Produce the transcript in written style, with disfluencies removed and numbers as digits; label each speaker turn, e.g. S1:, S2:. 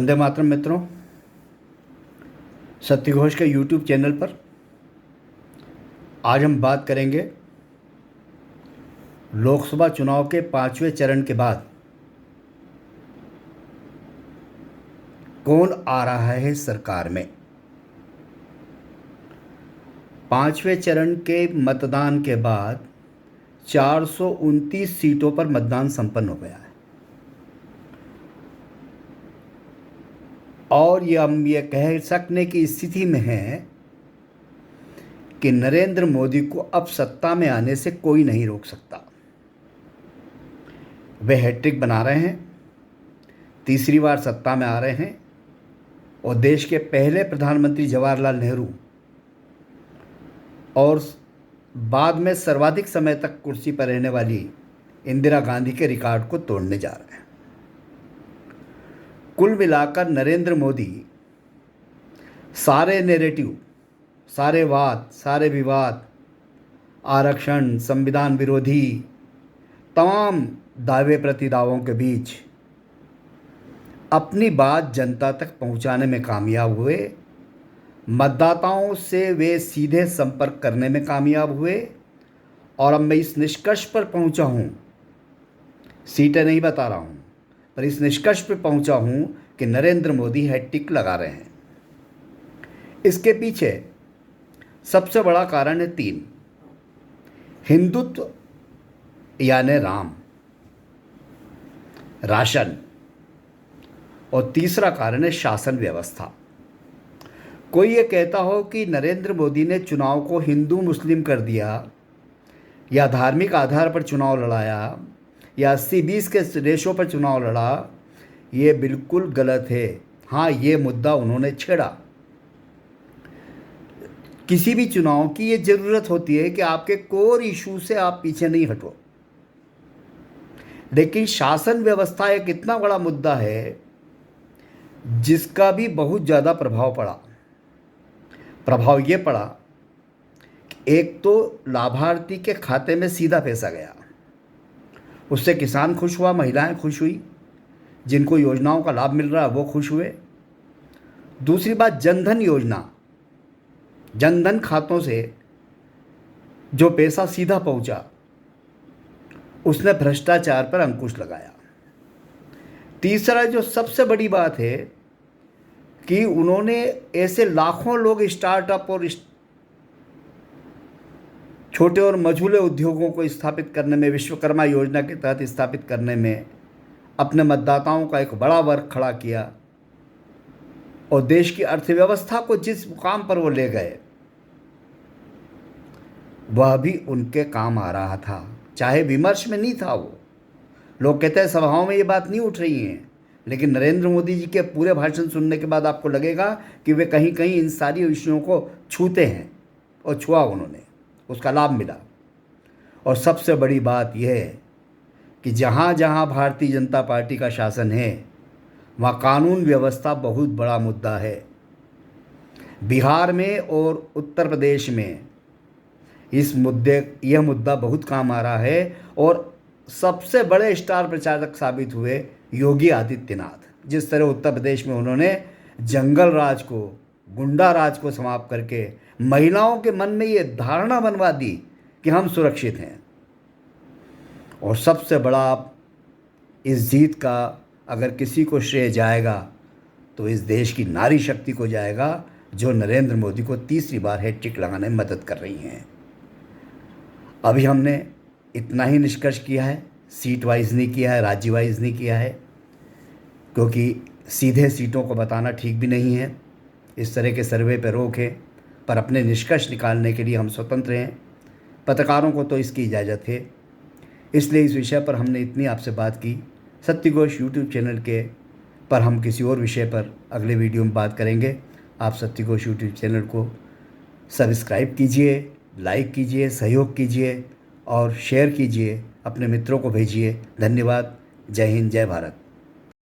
S1: वंदे मातरम मित्रों, सत्य घोष के यूट्यूब चैनल पर आज हम बात करेंगे लोकसभा चुनाव के 5वें चरण के बाद कौन आ रहा है सरकार में। 5वें चरण के मतदान के बाद 429 सीटों पर मतदान संपन्न हो गया है और हम ये कह सकने की स्थिति में हैं कि नरेंद्र मोदी को अब सत्ता में आने से कोई नहीं रोक सकता। वे हैट्रिक बना रहे हैं, तीसरी बार सत्ता में आ रहे हैं और देश के पहले प्रधानमंत्री जवाहरलाल नेहरू और बाद में सर्वाधिक समय तक कुर्सी पर रहने वाली इंदिरा गांधी के रिकॉर्ड को तोड़ने जा रहे हैं। कुल मिलाकर नरेंद्र मोदी सारे नैरेटिव, सारे वाद, सारे विवाद, आरक्षण, संविधान विरोधी तमाम दावे प्रतिदावों के बीच अपनी बात जनता तक पहुंचाने में कामयाब हुए। मतदाताओं से वे सीधे संपर्क करने में कामयाब हुए और अब मैं इस निष्कर्ष पर पहुंचा हूं, सीटें नहीं बता रहा हूं, पर इस निष्कर्ष पर पहुंचा हूं कि नरेंद्र मोदी हैट्रिक लगा रहे हैं। इसके पीछे सबसे बड़ा कारण है 3: हिंदुत्व यानी राम, राशन, और तीसरा कारण है शासन व्यवस्था। कोई ये कहता हो कि नरेंद्र मोदी ने चुनाव को हिंदू मुस्लिम कर दिया या धार्मिक आधार पर चुनाव लड़ाया या 80-20 के रेशों पर चुनाव लड़ा, ये बिल्कुल गलत है। हाँ, ये मुद्दा उन्होंने छेड़ा। किसी भी चुनाव की ये ज़रूरत होती है कि आपके कोर इशू से आप पीछे नहीं हटो, लेकिन शासन व्यवस्था एक इतना बड़ा मुद्दा है जिसका भी बहुत ज़्यादा प्रभाव पड़ा। प्रभाव ये पड़ा कि एक तो लाभार्थी के खाते में सीधा पैसा गया, उससे किसान खुश हुआ, महिलाएं खुश हुई, जिनको योजनाओं का लाभ मिल रहा है वो खुश हुए। दूसरी बात, जनधन योजना, जनधन खातों से जो पैसा सीधा पहुंचा उसने भ्रष्टाचार पर अंकुश लगाया। तीसरा जो सबसे बड़ी बात है कि उन्होंने ऐसे लाखों लोग स्टार्टअप और छोटे और मझोले उद्योगों को स्थापित करने में, विश्वकर्मा योजना के तहत स्थापित करने में अपने मतदाताओं का एक बड़ा वर्ग खड़ा किया और देश की अर्थव्यवस्था को जिस मुकाम पर वो ले गए वह भी उनके काम आ रहा था, चाहे विमर्श में नहीं था। वो लोग कहते हैं सभाओं में ये बात नहीं उठ रही है, लेकिन नरेंद्र मोदी जी के पूरे भाषण सुनने के बाद आपको लगेगा कि वे कहीं कहीं इन सारी विषयों को छूते हैं और छुआ उन्होंने, उसका लाभ मिला। और सबसे बड़ी बात यह है कि जहाँ जहाँ भारतीय जनता पार्टी का शासन है वहाँ कानून व्यवस्था बहुत बड़ा मुद्दा है। बिहार में और उत्तर प्रदेश में यह मुद्दा बहुत काम आ रहा है और सबसे बड़े स्टार प्रचारक साबित हुए योगी आदित्यनाथ। जिस तरह उत्तर प्रदेश में उन्होंने जंगल राज को, गुंडा राज को समाप्त करके महिलाओं के मन में ये धारणा बनवा दी कि हम सुरक्षित हैं। और सबसे बड़ा इस जीत का अगर किसी को श्रेय जाएगा तो इस देश की नारी शक्ति को जाएगा, जो नरेंद्र मोदी को तीसरी बार हैट्रिक लगाने में मदद कर रही हैं। अभी हमने इतना ही निष्कर्ष किया है, सीट वाइज नहीं किया है, राज्य वाइज नहीं किया है, क्योंकि सीधे सीटों को बताना ठीक भी नहीं है। इस तरह के सर्वे पर रोक है, पर अपने निष्कर्ष निकालने के लिए हम स्वतंत्र हैं। पत्रकारों को तो इसकी इजाज़त है, इसलिए इस विषय पर हमने इतनी आपसे बात की। सत्य घोष यूट्यूब चैनल के पर हम किसी और विषय पर अगले वीडियो में बात करेंगे। आप सत्य घोष यूट्यूब चैनल को सब्सक्राइब कीजिए, लाइक कीजिए, सहयोग कीजिए और शेयर कीजिए, अपने मित्रों को भेजिए। धन्यवाद। जय हिंद, जय भारत।